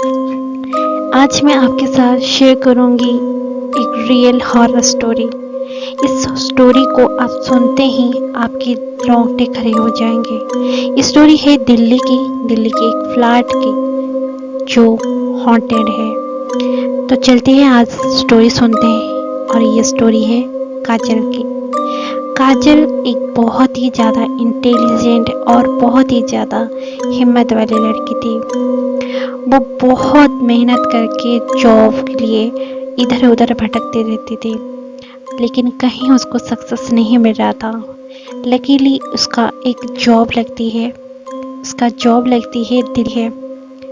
आज मैं आपके साथ शेयर करूंगी एक रियल हॉरर स्टोरी। इस स्टोरी को आप सुनते ही आपके रोंगटे खड़े हो जाएंगे। ये स्टोरी है दिल्ली के एक फ्लैट की जो हॉन्टेड है। तो चलते हैं, आज स्टोरी सुनते हैं। और ये स्टोरी है काजल की। काजल एक बहुत ही ज़्यादा इंटेलिजेंट और बहुत ही ज़्यादा हिम्मत वाली लड़की थी। वो बहुत मेहनत करके जॉब के लिए इधर उधर भटकती रहती थी, लेकिन कहीं उसको सक्सेस नहीं मिल रहा था। लकीली उसका एक जॉब लगती है, दिल है,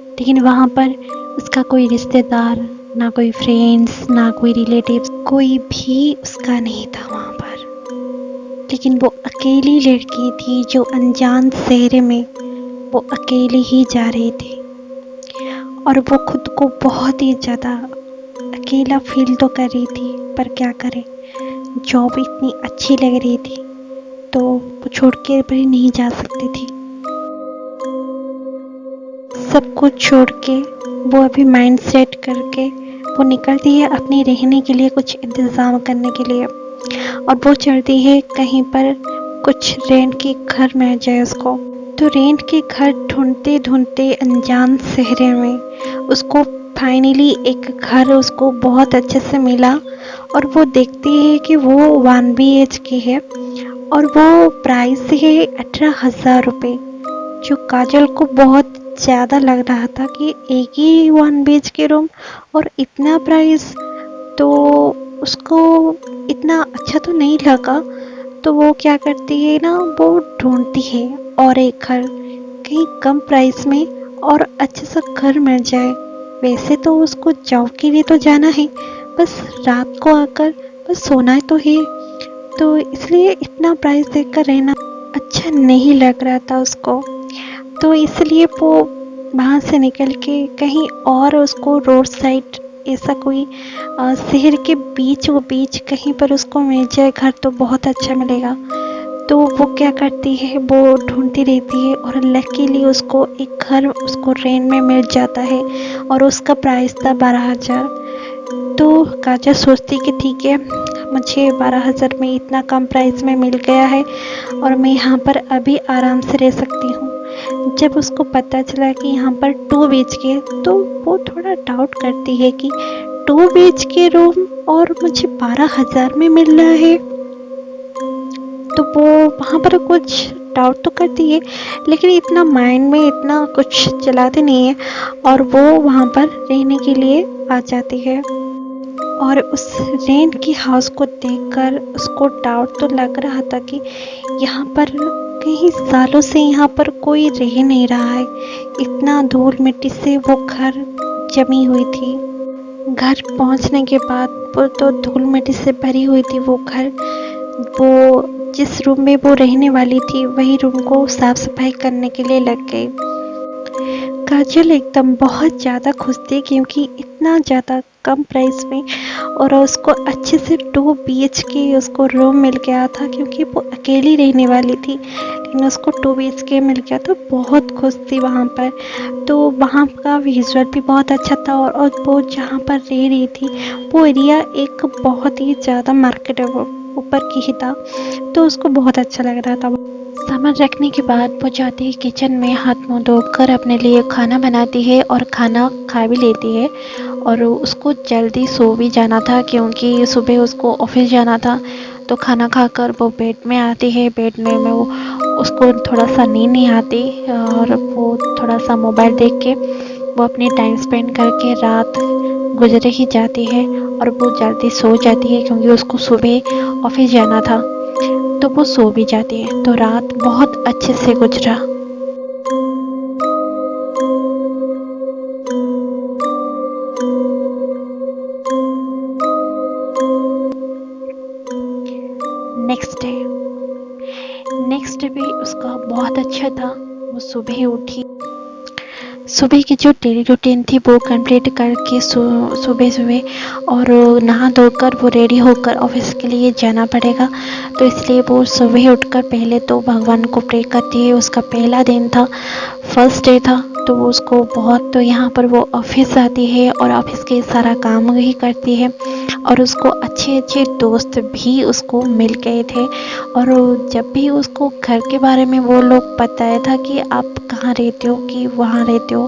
लेकिन वहाँ पर उसका कोई रिश्तेदार, ना कोई फ्रेंड्स, ना कोई रिलेटिव्स, कोई भी उसका नहीं था वहाँ पर। लेकिन वो अकेली लड़की थी जो अनजान शहर में वो अकेली ही जा रही थी। और वो खुद को बहुत ही ज़्यादा अकेला फील तो कर रही थी, पर क्या करे, जॉब इतनी अच्छी लग रही थी तो वो छोड़ के भी नहीं जा सकती थी। सब कुछ छोड़ के वो अभी माइंड सेट करके वो निकलती है अपनी रहने के लिए, कुछ इंतज़ाम करने के लिए। और वो चलती है कहीं पर कुछ रेंट के घर मिल जाए उसको। तो रेंट के घर ढूंढते ढूंढते अनजान शहर में उसको फाइनली एक घर उसको बहुत अच्छे से मिला। और वो देखती है कि वो 1 BHK है और वो प्राइस है 18,000 रुपये, जो काजल को बहुत ज़्यादा लग रहा था कि एक ही 1 BHK रूम और इतना प्राइस, तो उसको इतना अच्छा तो नहीं लगा। तो वो क्या करती है ना, वो ढूंढती है और एक घर कहीं कम प्राइस में और अच्छे सा घर मिल जाए। वैसे तो उसको जॉब के लिए तो जाना है, बस रात को आकर बस सोना तो है, तो इसलिए इतना प्राइस देखकर रहना अच्छा नहीं लग रहा था उसको। तो इसलिए वो वहाँ से निकल के कहीं और उसको रोड साइड ऐसा कोई शहर के बीच कहीं पर उसको मिल जाए घर तो बहुत अच्छा मिलेगा। तो वो क्या करती है, वो ढूंढती रहती है और लकीली उसको एक घर उसको रेंट में मिल जाता है और उसका प्राइस था 12,000। तो काजल सोचती कि ठीक है, मुझे 12,000 में इतना कम प्राइस में मिल गया है और मैं यहाँ पर अभी आराम से रह सकती हूँ। जब उसको पता चला कि यहाँ पर 2 BHK, तो वो थोड़ा डाउट करती है कि 2 BHK रूम और मुझे 12,000 में मिल रहा है। तो वो वहाँ पर कुछ डाउट तो करती है, लेकिन इतना माइंड में इतना कुछ चलाते नहीं है और वो वहाँ पर रहने के लिए आ जाती है। और उस रेंट की हाउस को देखकर उसको डाउट तो लग रहा था कि यहाँ पर कई सालों से यहाँ पर कोई रह नहीं रहा है। इतना धूल मिट्टी से वो घर जमी हुई थी। घर पहुँचने के बाद वो तो धूल मिट्टी से भरी हुई थी वो घर। वो जिस रूम में वो रहने वाली थी वही रूम को साफ सफाई करने के लिए लग गई। काजल एकदम बहुत ज़्यादा खुश थी क्योंकि इतना ज़्यादा कम प्राइस में और उसको अच्छे से 2 BHK उसको रूम मिल गया था, क्योंकि वो अकेली रहने वाली थी, लेकिन उसको 2 BHK मिल गया तो बहुत खुश थी वहाँ पर। तो वहाँ का विजुअल भी बहुत अच्छा था और वो जहाँ पर रह रही थी वो एरिया एक बहुत ही ज़्यादा मार्केट ऊपर की ही था, तो उसको बहुत अच्छा लग रहा था। सामान रखने के बाद वो जाती है किचन में, हाथ मुंह धोकर अपने लिए खाना बनाती है और खाना खा भी लेती है। और उसको जल्दी सो भी जाना था क्योंकि सुबह उसको ऑफिस जाना था। तो खाना खाकर वो बेड में आती है। बेड में वो उसको थोड़ा सा नींद नहीं आती और वो थोड़ा सा मोबाइल देख के वो अपनी टाइम स्पेंड करके रात गुजरे ही जाती है और वो जल्दी सो जाती है क्योंकि उसको सुबह ऑफिस जाना था। तो वो सो भी जाती है। तो रात बहुत अच्छे से गुजरा। नेक्स्ट डे भी उसका बहुत अच्छा था। वो सुबह उठी, सुबह की जो डेली रूटीन थी वो कंप्लीट करके सुबह सुबह और नहा धोकर वो रेडी होकर ऑफिस के लिए जाना पड़ेगा। तो इसलिए वो सुबह उठकर पहले तो भगवान को प्रे करती है। उसका पहला दिन था, फर्स्ट डे था, तो वो उसको बहुत, तो यहाँ पर वो ऑफिस जाती है और ऑफिस के सारा काम भी करती है। और उसको अच्छे अच्छे दोस्त भी उसको मिल गए थे। और जब भी उसको घर के बारे में वो लोग बताया था कि आप कहाँ रहते हो, कि वहाँ रहते हो,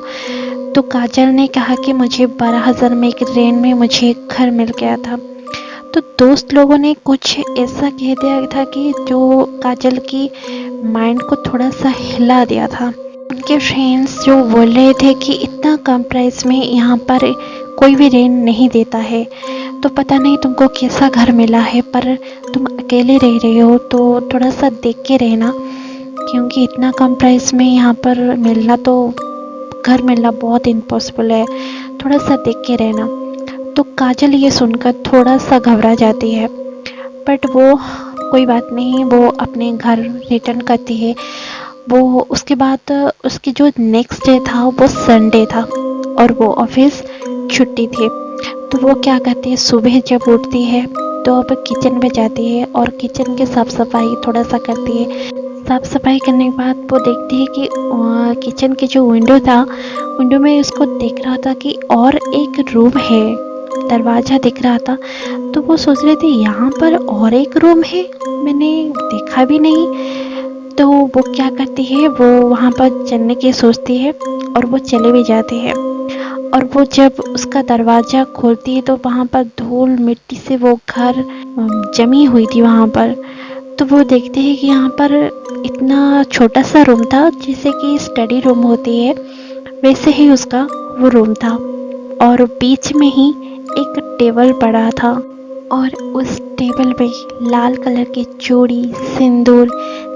तो काजल ने कहा कि मुझे 12,000 में एक रेंट में मुझे एक घर मिल गया था। तो दोस्त लोगों ने कुछ ऐसा कह दिया था कि जो काजल की माइंड को थोड़ा सा हिला दिया था। उनके फ्रेंड्स जो बोल रहे थे कि इतना कम प्राइस में यहाँ पर कोई भी रेंट नहीं देता है, तो पता नहीं तुमको कैसा घर मिला है, पर तुम अकेले रह रहे हो तो थोड़ा सा देख के रहना, क्योंकि इतना कम प्राइस में यहाँ पर मिलना, तो घर मिलना बहुत इम्पॉसिबल है, थोड़ा सा देख के रहना। तो काजल ये सुनकर थोड़ा सा घबरा जाती है, बट वो कोई बात नहीं, वो अपने घर रिटर्न करती है। वो उसके बाद उसकी जो नेक्स्ट डे था वो संडे था और वो ऑफिस छुट्टी थी। तो वो क्या करती है, सुबह जब उठती है तो अब किचन में जाती है और किचन की साफ़ सफाई थोड़ा सा करती है। साफ़ सफाई करने के बाद वो देखती है कि किचन के जो विंडो था, विंडो में उसको दिख रहा था कि और एक रूम है, दरवाज़ा दिख रहा था। तो वो सोच रही थी यहाँ पर और एक रूम है, मैंने देखा भी नहीं। तो वो क्या करती है, वो वहाँ पर चलने की सोचती है और वो चले भी जाती है। और वो जब उसका दरवाज़ा खोलती है तो वहाँ पर धूल मिट्टी से वो घर जमी हुई थी वहाँ पर। तो वो देखते हैं कि यहाँ पर इतना छोटा सा रूम था, जैसे कि स्टडी रूम होती है वैसे ही उसका वो रूम था। और बीच में ही एक टेबल पड़ा था और उस टेबल पे लाल कलर की चूड़ी, सिंदूर,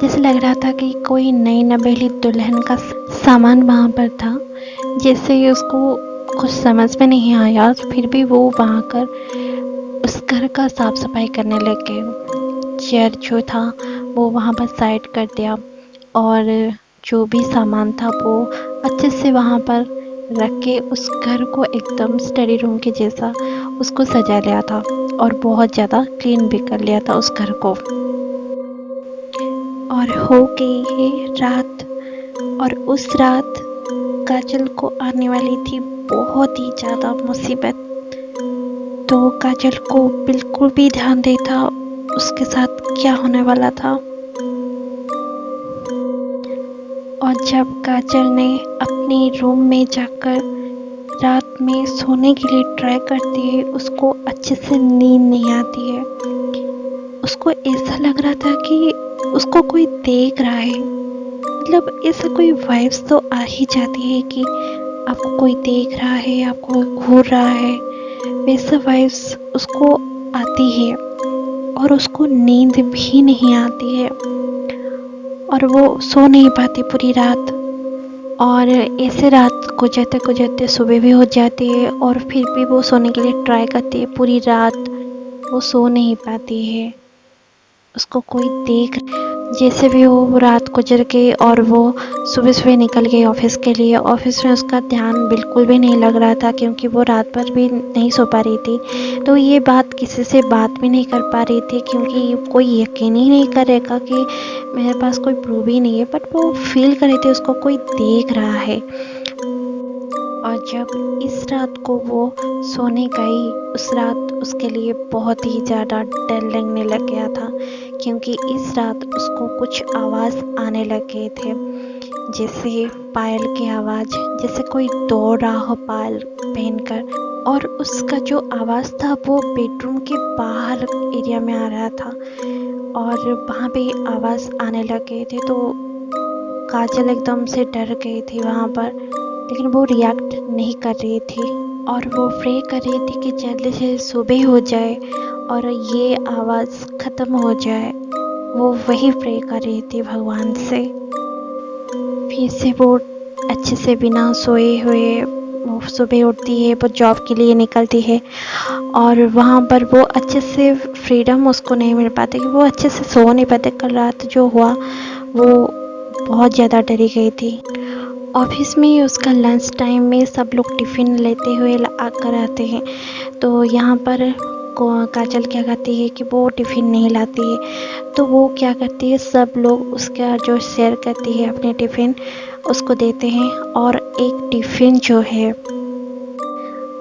जैसे लग रहा था कि कोई नई नवेली दुल्हन का सामान वहाँ पर था। जैसे ही उसको कुछ समझ में नहीं आया, फिर भी वो वहाँ कर उस घर का साफ सफाई करने लग गए। चेयर जो था वो वहाँ पर साइड कर दिया और जो भी सामान था वो अच्छे से वहाँ पर रख के उस घर को एकदम स्टडी रूम के जैसा उसको सजा लिया था और बहुत ज़्यादा क्लीन भी कर लिया था उस घर को। और हो गई है रात, और उस रात काजल को आने वाली थी बहुत ही ज़्यादा मुसीबत। तो काजल को बिल्कुल भी ध्यान नहीं था उसके साथ क्या होने वाला था। और जब काजल ने अपने रूम में जाकर रात में सोने के लिए ट्राई करती है, उसको अच्छे से नींद नहीं आती है। उसको ऐसा लग रहा था कि उसको कोई देख रहा है, मतलब ऐसा कोई वाइब्स तो आ ही जाती है कि आपको कोई देख रहा है, आपको घूर रहा है, वैसा वाइब्स उसको आती है और उसको नींद भी नहीं आती है और वो सो नहीं पाती पूरी रात। और ऐसे रात गुजरते गुजरते सुबह भी हो जाती है और फिर भी वो सोने के लिए ट्राई करती है। पूरी रात वो सो नहीं पाती है, उसको कोई देख, जैसे भी वो रात गुजर गई और वो सुबह सुबह निकल गई ऑफिस के लिए। ऑफिस में उसका ध्यान बिल्कुल भी नहीं लग रहा था, क्योंकि वो रात भर भी नहीं सो पा रही थी। तो ये बात किसी से बात भी नहीं कर पा रही थी, क्योंकि कोई यकीन ही नहीं करेगा कि मेरे पास कोई प्रूफ ही नहीं है, बट वो फील कर रही थी उसको कोई देख रहा है। और जब इस रात को वो सोने गई, उस रात उसके लिए बहुत ही ज़्यादा डर लगने लग गया था, क्योंकि इस रात उसको कुछ आवाज़ आने लग गए थे, जैसे पायल की आवाज़, जैसे कोई दौड़ रहा हो पायल पहनकर। और उसका जो आवाज़ था वो बेडरूम के बाहर एरिया में आ रहा था और वहाँ पे आवाज़ आने लग गए थे। तो काजल एकदम से डर गई थी वहाँ पर, लेकिन वो रिएक्ट नहीं कर रही थी और वो प्रे कर रही थी कि जल्दी से सुबह हो जाए और ये आवाज़ ख़त्म हो जाए। वो वही प्रे कर रही थी भगवान से। फिर से वो अच्छे से बिना सोए हुए वो सुबह उठती है, वो जॉब के लिए निकलती है और वहाँ पर वो अच्छे से फ्रीडम उसको नहीं मिल पाती कि वो अच्छे से सो नहीं पाते। कल रात जो हुआ वो बहुत ज़्यादा डरी गई थी। ऑफिस में उसका लंच टाइम में सब लोग टिफ़िन लेते हुए आकर आते हैं। तो यहाँ पर काजल क्या करती है कि वो टिफ़िन नहीं लाती है, तो वो क्या करती है, सब लोग उसका जो शेयर करती है अपने टिफ़िन उसको देते हैं। और एक टिफ़िन जो है,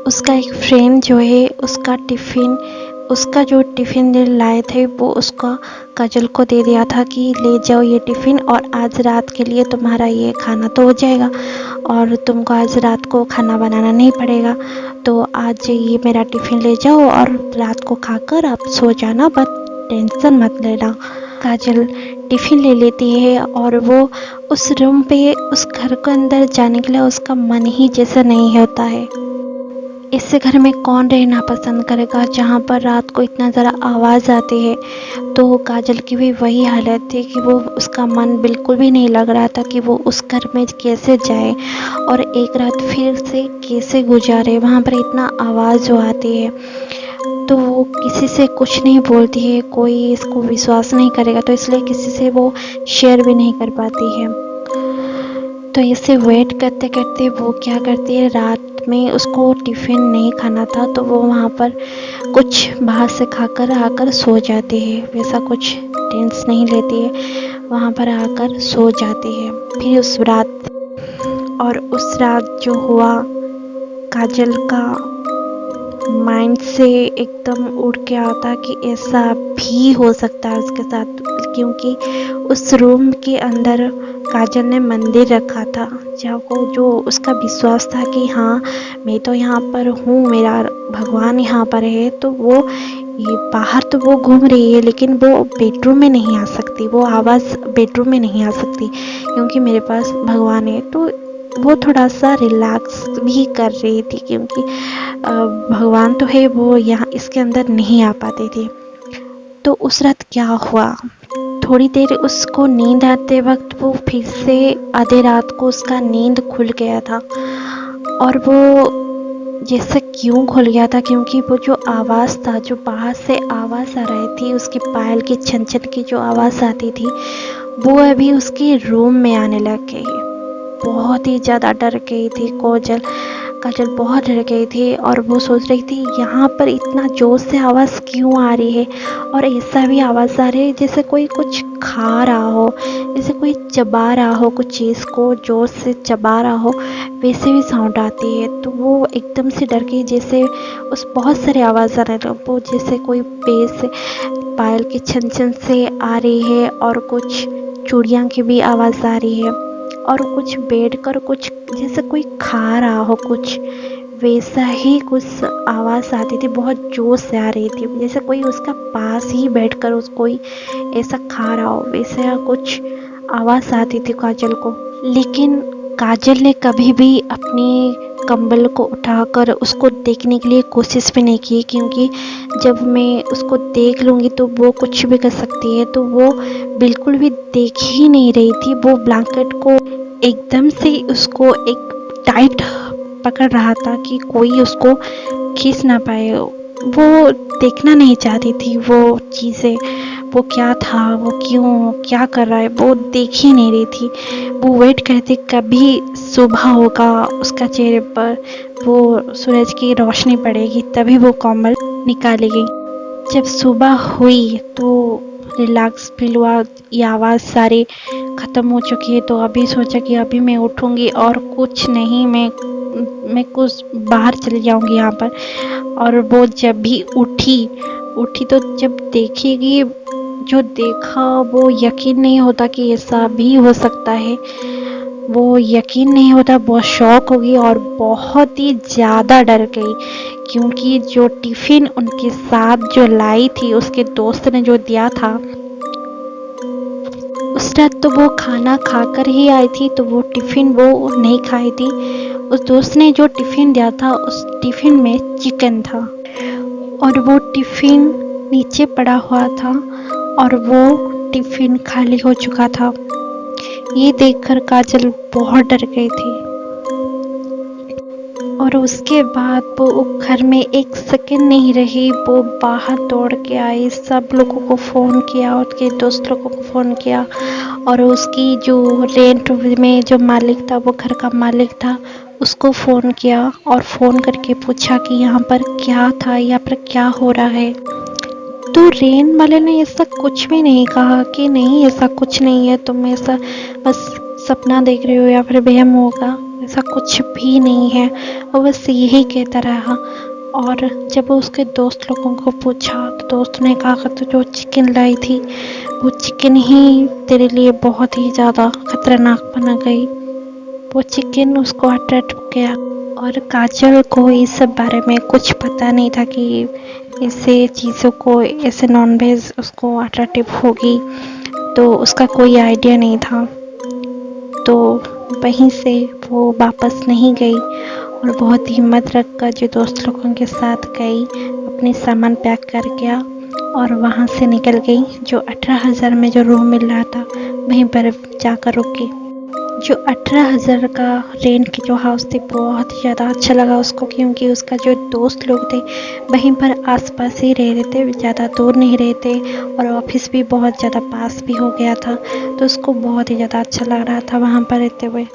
उसका एक फ्रेंड जो है उसका जो टिफ़िन लाए थे वो उसका काजल को दे दिया था कि ले जाओ ये टिफ़िन, और आज रात के लिए तुम्हारा ये खाना तो हो जाएगा और तुमको आज रात को खाना बनाना नहीं पड़ेगा। तो आज ये मेरा टिफ़िन ले जाओ और रात को खाकर आप सो जाना, बस टेंशन मत लेना। काजल टिफ़िन ले लेती है और वो उस रूम पे, उस घर के अंदर जाने के लिए उसका मन ही जैसा नहीं होता है। इससे घर में कौन रहना पसंद करेगा जहाँ पर रात को इतना ज़्यादा आवाज़ आती है। तो काजल की भी वही हालत थी कि वो, उसका मन बिल्कुल भी नहीं लग रहा था कि वो उस घर में कैसे जाए और एक रात फिर से कैसे गुजारे। वहाँ पर इतना आवाज़ जो आती है तो वो किसी से कुछ नहीं बोलती है, कोई इसको विश्वास नहीं करेगा, तो इसलिए किसी से वो शेयर भी नहीं कर पाती है। तो इसे वेट करते करते वो क्या करती है, रात में उसको टिफ़िन नहीं खाना था तो वो वहाँ पर कुछ बाहर से खाकर आकर सो जाती है। वैसा कुछ टेंस नहीं लेती है, वहाँ पर आकर सो जाती है। फिर उस रात जो हुआ, काजल का माइंड से एकदम उड़ के आता कि ऐसा भी हो सकता है उसके साथ, क्योंकि उस रूम के अंदर काजल ने मंदिर रखा था जहाँ को जो उसका विश्वास था कि हाँ मैं तो यहाँ पर हूँ, मेरा भगवान यहाँ पर है। तो वो ये बाहर तो वो घूम रही है लेकिन वो बेडरूम में नहीं आ सकती, वो आवाज़ बेडरूम में नहीं आ सकती क्योंकि मेरे पास भगवान है। तो वो थोड़ा सा रिलैक्स भी कर रही थी क्योंकि भगवान तो है, वो यहाँ इसके अंदर नहीं आ पाते थे। तो उस रात क्या हुआ, थोड़ी देर उसको नींद आते वक्त वो फिर से आधे रात को उसका नींद खुल गया था। और वो जैसे क्यों खुल गया था, क्योंकि वो जो आवाज़ था, जो बाहर से आवाज़ आ रही थी, उसकी पायल की छन छन की जो आवाज़ आती थी वो अभी उसके रूम में आने लग गई। बहुत ही ज़्यादा डर गई थी काजल बहुत डर गई थी और वो सोच रही थी यहाँ पर इतना जोर से आवाज़ क्यों आ रही है, और ऐसा भी आवाज़ आ रही है जैसे कोई कुछ खा रहा हो, जैसे कोई चबा रहा हो, कुछ चीज़ को जोर से चबा रहा हो, वैसे भी साउंड आती है। तो वो एकदम से डर गई, जैसे उस बहुत सारे आवाज़ आ रहे थे, वो जैसे कोई पेड़ से पायल की छन छन से आ रही है और कुछ चूड़ियाँ की भी आवाज़ आ रही है और कुछ बैठकर कुछ जैसे कोई खा रहा हो, कुछ वैसा ही कुछ आवाज़ आती थी, बहुत जोर से आ रही थी, जैसे कोई उसका पास ही बैठकर उस कोई ऐसा खा रहा हो, वैसा कुछ आवाज़ आती थी काजल को। लेकिन काजल ने कभी भी अपनी कंबल को उठाकर उसको देखने के लिए कोशिश भी नहीं की, क्योंकि जब मैं उसको देख लूँगी तो वो कुछ भी कर सकती है। तो वो बिल्कुल भी देख ही नहीं रही थी, वो ब्लैंकेट को एकदम से उसको एक टाइट पकड़ रहा था कि कोई उसको खींच ना पाए। वो देखना नहीं चाहती थी वो चीज़ें, वो क्या था, वो क्यों क्या कर रहा है, वो देख ही नहीं रही थी। वो वेट करती कभी सुबह होगा, उसका चेहरे पर वो सूरज की रोशनी पड़ेगी तभी वो कम्बल निकालेगी। जब सुबह हुई तो रिलैक्स फील हुआ, ये आवाज़ सारी ख़त्म हो चुकी है। तो अभी सोचा कि अभी मैं उठूँगी और कुछ नहीं, मैं कुछ बाहर चली जाऊँगी यहाँ पर। और वो जब भी उठी तो जब देखेगी, जो देखा वो यकीन नहीं होता कि ऐसा भी हो सकता है, वो यकीन नहीं होता, बहुत शॉक होगी और बहुत ही ज़्यादा डर गई, क्योंकि जो टिफ़िन उनके साथ जो लाई थी उसके दोस्त ने जो दिया था, उस रात तो वो खाना खाकर ही आई थी, तो वो टिफ़िन वो नहीं खाई थी। उस दोस्त ने जो टिफ़िन दिया था उस टिफ़िन में चिकन था और वो टिफ़िन नीचे पड़ा हुआ था और वो टिफ़िन खाली हो चुका था। ये देखकर काजल बहुत डर गई थी। और उसके बाद वो घर में एक सेकंड नहीं रही, वो बाहर दौड़ के आई, सब लोगों को फ़ोन किया, उसके दोस्त लोगों को फ़ोन किया और उसकी जो रेंट में जो मालिक था, वो घर का मालिक था, उसको फ़ोन किया और फ़ोन करके पूछा कि यहाँ पर क्या था, यहाँ पर क्या हो रहा है। तो रेंट वाले ने ऐसा कुछ भी नहीं कहा कि नहीं ऐसा कुछ नहीं है, तुम ऐसा बस सपना देख रहे हो या फिर वहम होगा, ऐसा कुछ भी नहीं है। और बस यही कहता रहा। और जब वो उसके दोस्त लोगों को पूछा तो दोस्त ने कहा कि तू जो चिकन लाई थी वो चिकन ही तेरे लिए बहुत ही ज़्यादा खतरनाक बना गई। वो चिकन उसको अट्रैक्ट किया और काजल को इस सब बारे में कुछ पता नहीं था कि ऐसे चीज़ों को, ऐसे नॉनवेज उसको अट्रैक्टिव होगी, तो उसका कोई आइडिया नहीं था। तो वहीं से वो वापस नहीं गई और बहुत हिम्मत रखकर जो दोस्त लोगों के साथ गई, अपने सामान पैक कर गया और वहाँ से निकल गई। जो 18,000 में जो रूम मिल रहा था वहीं पर जाकर रुकी। जो 18,000 का रेंट की जो हाउस थी बहुत ही ज़्यादा अच्छा लगा उसको, क्योंकि उसका जो दोस्त लोग थे वहीं पर आसपास ही रह रहे थे, ज़्यादा दूर नहीं रहते और ऑफिस भी बहुत ज़्यादा पास भी हो गया था, तो उसको बहुत ही ज़्यादा अच्छा लग रहा था वहाँ पर रहते हुए।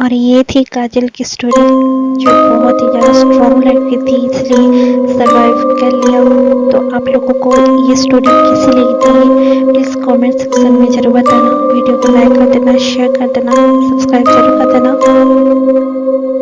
और ये थी काजल की स्टोरी, जो बहुत ही ज़्यादा स्ट्रॉन्ग लड़की थी इसलिए सरवाइव कर लिया। तो आप लोगों को ये स्टोरी कैसी लगी थी प्लीज़ कमेंट सेक्शन में ज़रूर बताना। वीडियो को लाइक कर देना, शेयर कर देना, सब्सक्राइब जरूर कर देना।